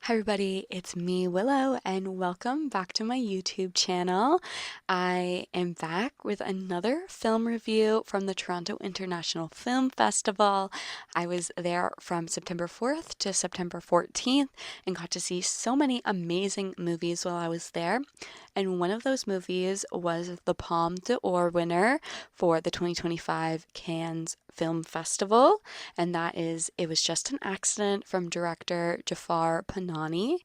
Hi everybody, it's me, Willow, and welcome back to my YouTube channel. I am back with another film review from the Toronto International Film Festival. I was there from September 4th to September 14th and got to see so many amazing movies while I was there. And one of those movies was the Palme d'Or winner for the 2025 Cannes Film Festival, and that is It Was Just an Accident from director Jafar Panahi.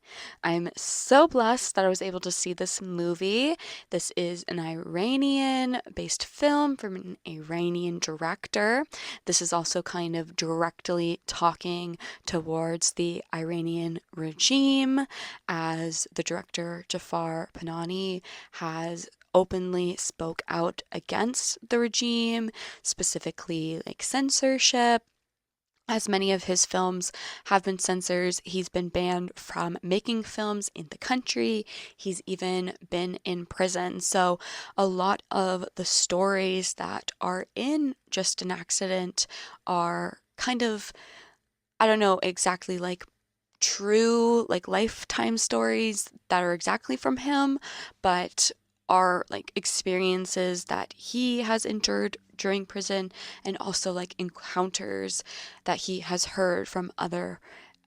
I'm so blessed that I was able to see this movie. This is an Iranian based film from an Iranian director. This is also kind of directly talking towards the Iranian regime, as the director Jafar Panahi has openly spoke out against the regime, specifically like censorship. As many of his films have been censored, he's been banned from making films in the country. He's even been in prison. So, a lot of the stories that are in Just an Accident are kind of, I don't know exactly like true like lifetime stories that are exactly from him, but are like experiences that he has endured during prison, and also like encounters that he has heard from other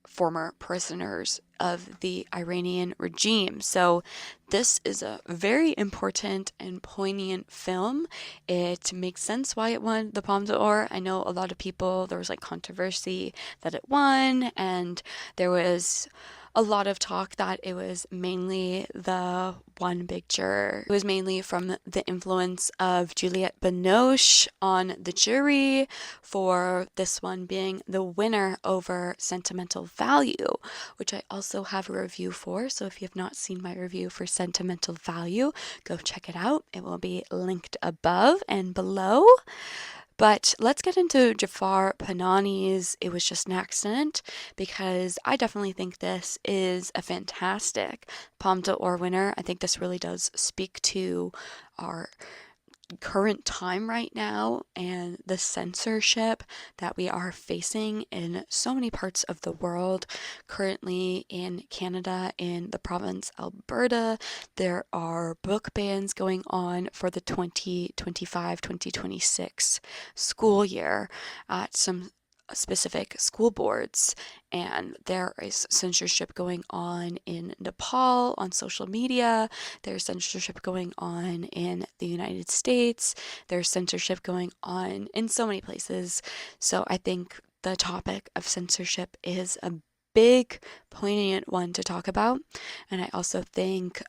former prisoners of the Iranian regime. So, this is a very important and poignant film. It makes sense why it won the Palme d'Or. I know a lot of people, there was like controversy that it won, and there was a lot of talk that it was mainly the one big juror. It was mainly from the influence of Juliette Binoche on the jury, for this one being the winner over Sentimental Value, which I also have a review for. So if you have not seen my review for Sentimental Value, go check it out. It will be linked above and below. But let's get into Jafar Panahi's It Was Just an Accident, because I definitely think this is a fantastic Palme d'Or winner. I think this really does speak to our current time right now and the censorship that we are facing in so many parts of the world. Currently in Canada, in the province Alberta, there are book bans going on for the 2025-2026 school year at some specific school boards, and there is censorship going on in Nepal on social media. There's censorship going on in the United States. There's censorship going on in so many places. So I think the topic of censorship is a big, poignant one to talk about. And I also think,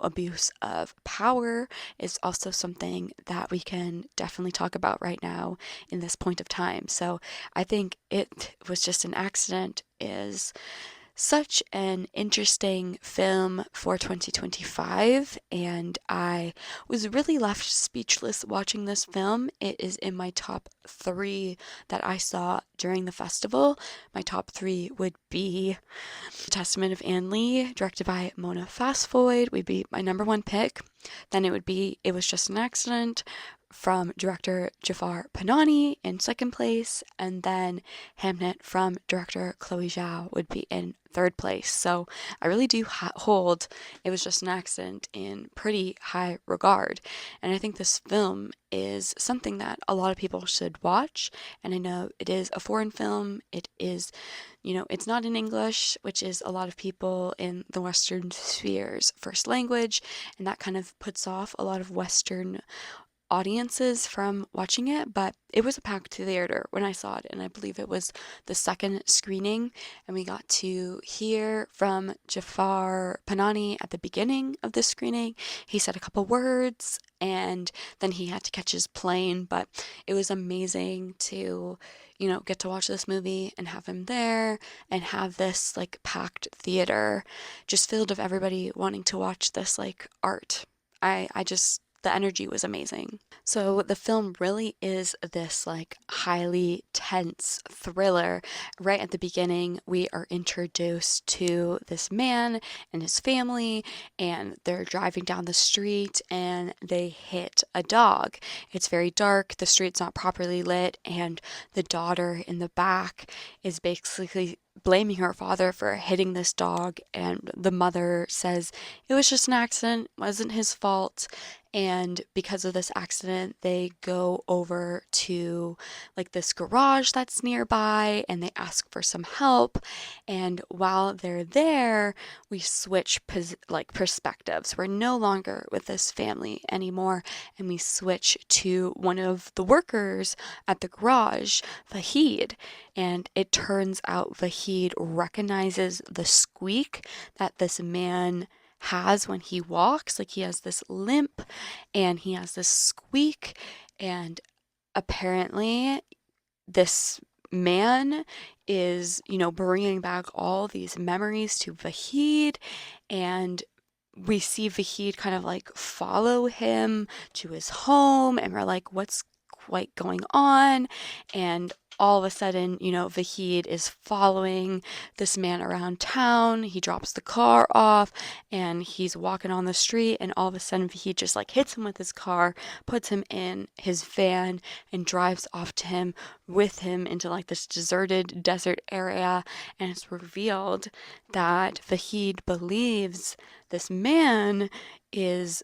abuse of power is also something that we can definitely talk about right now in this point of time. So I think It Was Just an Accident is such an interesting film for 2025, and I was really left speechless watching this film. It is in my top three that I saw during the festival. My top three would be The Testament of Anne Lee, directed by Mona Fastvoid, would be my number one pick. Then it would be It Was Just an Accident from director Jafar Panahi in second place, and then Hamnet from director Chloe Zhao would be in third place. So I really do hold It Was Just an Accident in pretty high regard, and I think this film is something that a lot of people should watch. And I know it is a foreign film. It is, it's not in English, which is a lot of people in the Western sphere's first language, and that kind of puts off a lot of Western audiences from watching it. But it was a packed theater when I saw it, and I believe it was the second screening, and we got to hear from Jafar Panahi at the beginning of the screening. He said a couple words, and then he had to catch his plane. But it was amazing to, get to watch this movie and have him there, and have this like packed theater just filled of everybody wanting to watch this like art. I just, the energy was amazing. So the film really is this like highly tense thriller. Right at the beginning, we are introduced to this man and his family, and they're driving down the street and they hit a dog. It's very dark, the street's not properly lit, and the daughter in the back is blaming her father for hitting this dog, and the mother says it was just an accident, wasn't his fault. And because of this accident, they go over to like this garage that's nearby and they ask for some help. And while they're there, we switch like perspectives. We're no longer with this family anymore, and we switch to one of the workers at the garage, Vahid. And it turns out Vahid recognizes the squeak that this man has when he walks. Like, he has this limp and he has this squeak, and apparently this man is, bringing back all these memories to Vahid, and we see Vahid kind of like follow him to his home, and we're like, what's quite going on? And all of a sudden, Vahid is following this man around town. He drops the car off and he's walking on the street, and all of a sudden Vahid just like hits him with his car, puts him in his van, and drives off to him with him into like this deserted desert area. And it's revealed that Vahid believes this man is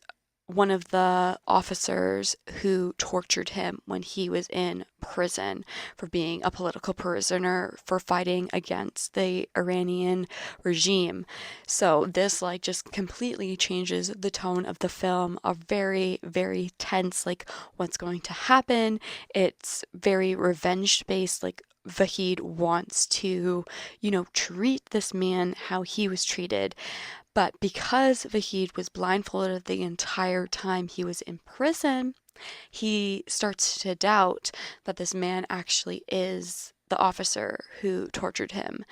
one of the officers who tortured him when he was in prison for being a political prisoner for fighting against the Iranian regime. So this like just completely changes the tone of the film. A very, very tense, like, what's going to happen. It's very revenge based, like Vahid wants to, treat this man how he was treated. But because Vahid was blindfolded the entire time he was in prison, he starts to doubt that this man actually is the officer who tortured him,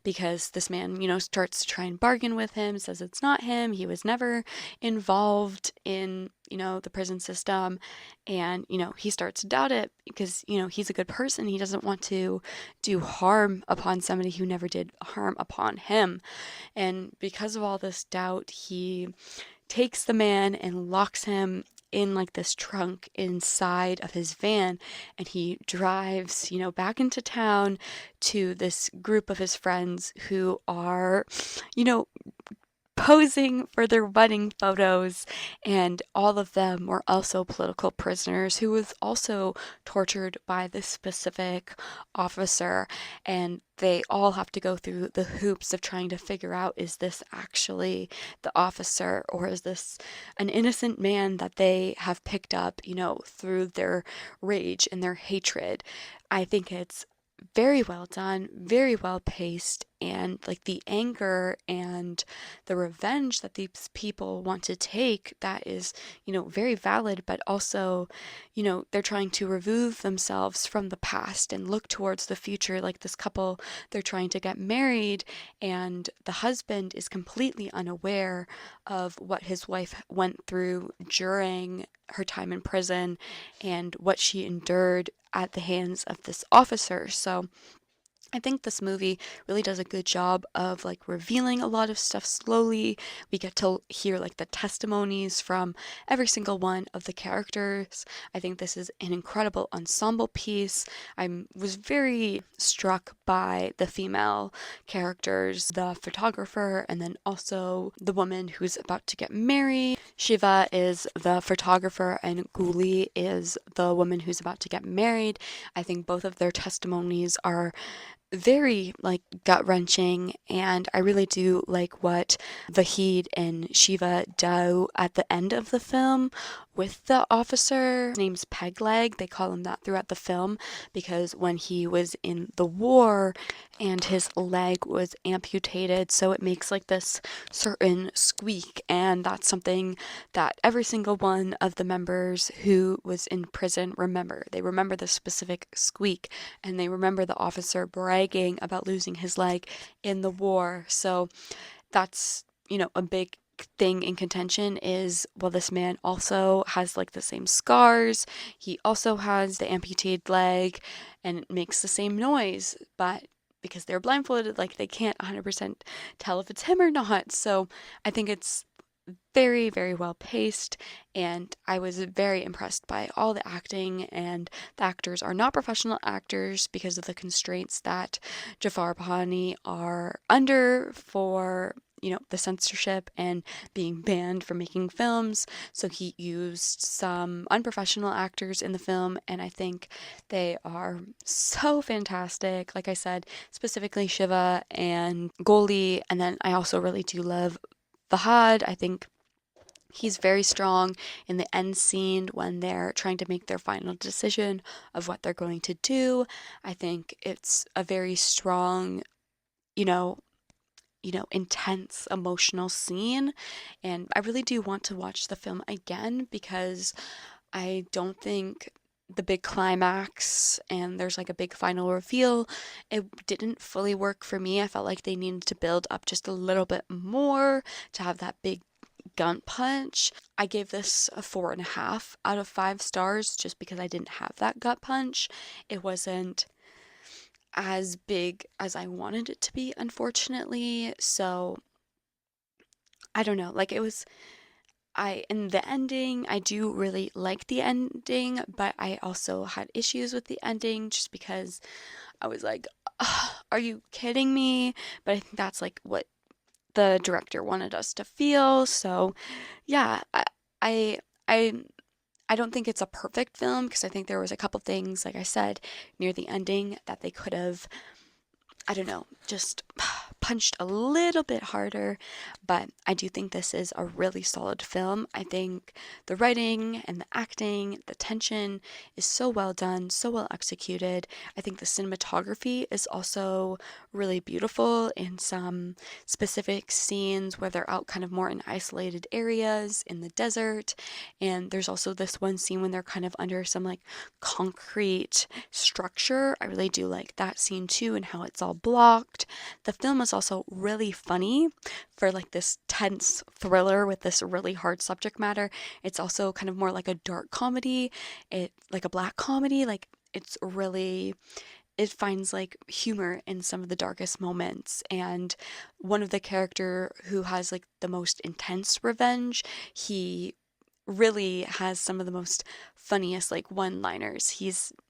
because this man, starts to try and bargain with him, says it's not him, he was never involved in, the prison system. And, he starts to doubt it because, he's a good person. He doesn't want to do harm upon somebody who never did harm upon him. And because of all this doubt, he takes the man and locks him in like this trunk inside of his van, and he drives, back into town to this group of his friends who are, you know, posing for their wedding photos, and all of them were also political prisoners who was also tortured by this specific officer. And they all have to go through the hoops of trying to figure out, is this actually the officer, or is this an innocent man that they have picked up, through their rage and their hatred. I think it's very well done, very well paced, and like the anger and the revenge that these people want to take, that is, very valid, but also, they're trying to remove themselves from the past and look towards the future. Like this couple, they're trying to get married, and the husband is completely unaware of what his wife went through during her time in prison and what she endured at the hands of this officer. So I think this movie really does a good job of like revealing a lot of stuff slowly. We get to hear like the testimonies from every single one of the characters. I think this is an incredible ensemble piece. I was very struck by the female characters, the photographer, and then also the woman who's about to get married. Shiva is the photographer and Guli is the woman who's about to get married. I think both of their testimonies are very like gut wrenching, and I really do like what Vahid and Shiva do at the end of the film with the officer. His name's Pegleg. They call him that throughout the film because when he was in the war and his leg was amputated, so it makes like this certain squeak, and that's something that every single one of the members who was in prison remember. They remember the specific squeak, and they remember the officer bragging about losing his leg in the war. So that's, a big thing in contention is, well, this man also has like the same scars. He also has the amputated leg and it makes the same noise, but because they're blindfolded, like they can't 100% tell if it's him or not. So I think it's very, very well paced, and I was very impressed by all the acting. And the actors are not professional actors because of the constraints that Jafar Panahi are under for, the censorship and being banned from making films. So he used some unprofessional actors in the film, and I think they are so fantastic. Like I said, specifically Shiva and Goli, and then I also really do love Fahad. I think he's very strong in the end scene when they're trying to make their final decision of what they're going to do. I think it's a very strong, you know, intense emotional scene, and I really do want to watch the film again because I don't think the big climax and there's like a big final reveal, it didn't fully work for me. I felt like they needed to build up just a little bit more to have that big gun punch. I gave this a 4.5 out of 5 stars just because I didn't have that gut punch. It wasn't as big as I wanted it to be, unfortunately. So I don't know. Like, it was, in the ending, I do really like the ending, but I also had issues with the ending just because I was like, "Ugh, are you kidding me?" But I think that's like what the director wanted us to feel. So yeah, I, I, I don't think it's a perfect film because I think there was a couple things, like I said, near the ending that they could have, I don't know, just punched a little bit harder, but I do think this is a really solid film. I think the writing and the acting, the tension is so well done, so well executed. I think the cinematography is also really beautiful in some specific scenes where they're out kind of more in isolated areas in the desert. And there's also this one scene when they're kind of under some like concrete structure. I really do like that scene too and how it's all blocked. The film is also really funny for like this tense thriller with this really hard subject matter. It's also kind of more like a dark comedy, like a black comedy. Like it finds like humor in some of the darkest moments. And one of the character who has like the most intense revenge, he really has some of the most funniest like one-liners.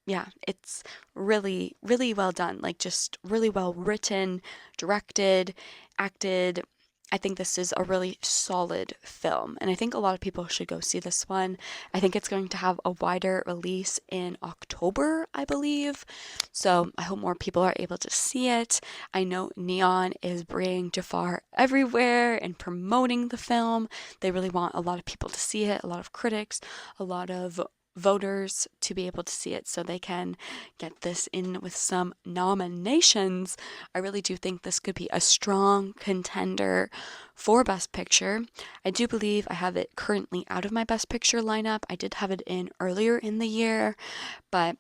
Yeah, it's really, really well done. Like, just really well written, directed, acted. I think this is a really solid film, and I think a lot of people should go see this one. I think it's going to have a wider release in October, I believe. So I hope more people are able to see it. I know Neon is bringing Jafar everywhere and promoting the film. They really want a lot of people to see it, a lot of critics, a lot of voters to be able to see it so they can get this in with some nominations. I really do think this could be a strong contender for Best Picture. I do believe I have it currently out of my Best Picture lineup. I did have it in earlier in the year, but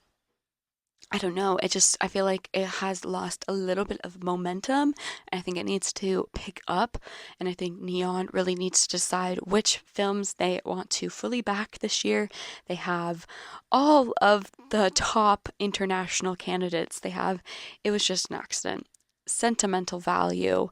I don't know. I feel like it has lost a little bit of momentum, and I think it needs to pick up. And I think Neon really needs to decide which films they want to fully back this year. They have all of the top international candidates. It was just an accident. Sentimental Value,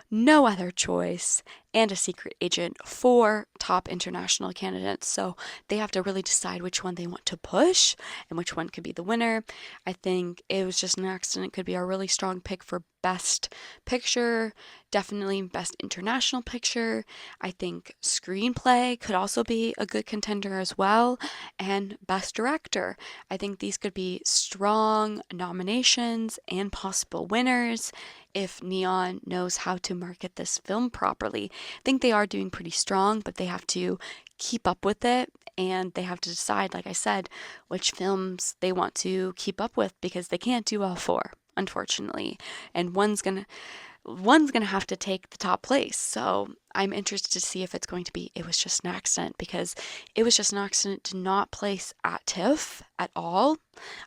No Other Choice, and A Secret Agent, four top international candidates. So they have to really decide which one they want to push and which one could be the winner. I think it was just an accident. It could be a really strong pick for Best Picture, definitely Best International Picture. I think Screenplay could also be a good contender as well, and Best Director. I think these could be strong nominations and possible winners if Neon knows how to market this film properly. I think they are doing pretty strong, but they have to keep up with it, and they have to decide, like I said, which films they want to keep up with because they can't do all four, unfortunately. And one's gonna have to take the top place. So I'm interested to see if it's going to be It Was Just an Accident, because It Was Just an Accident did not place at TIFF at all.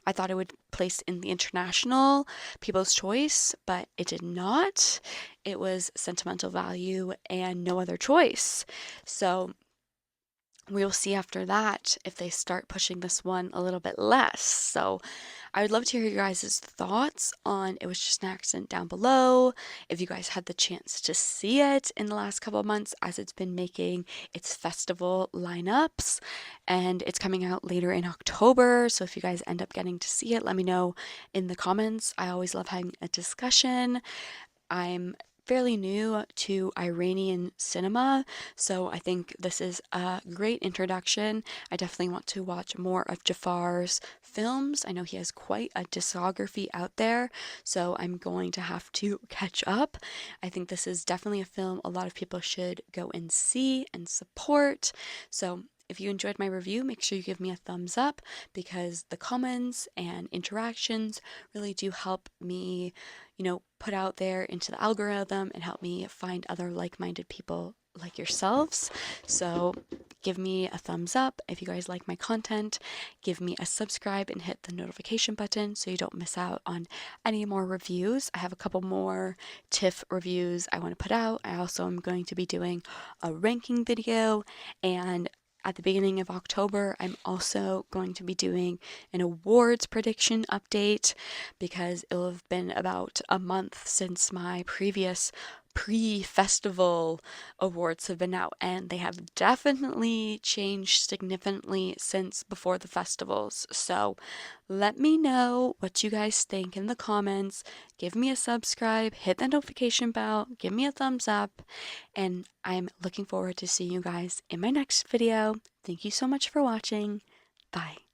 I thought it would place in the international People's Choice, but it did not. It was Sentimental Value and No Other Choice. So we will see after that if they start pushing this one a little bit less. So I would love to hear your guys' thoughts on It Was Just an Accident down below. If you guys had the chance to see it in the last couple of months as it's been making its festival lineups, and it's coming out later in October. So if you guys end up getting to see it, let me know in the comments. I always love having a discussion. I'm fairly new to Iranian cinema, so I think this is a great introduction. I definitely want to watch more of Jafar's films. I know he has quite a discography out there, so I'm going to have to catch up. I think this is definitely a film a lot of people should go and see and support. So if you enjoyed my review, make sure you give me a thumbs up because the comments and interactions really do help me, put out there into the algorithm and help me find other like-minded people like yourselves. So give me a thumbs up if you guys like my content. Give me a subscribe and hit the notification button so you don't miss out on any more reviews. I have a couple more TIFF reviews I want to put out. I also am going to be doing a ranking video, and at the beginning of October, I'm also going to be doing an awards prediction update because it'll have been about a month since my previous pre-festival awards have been out, and they have definitely changed significantly since before the festivals. So let me know what you guys think in the comments. Give me a subscribe, hit the notification bell, give me a thumbs up, and I'm looking forward to seeing you guys in my next video. Thank you so much for watching. Bye.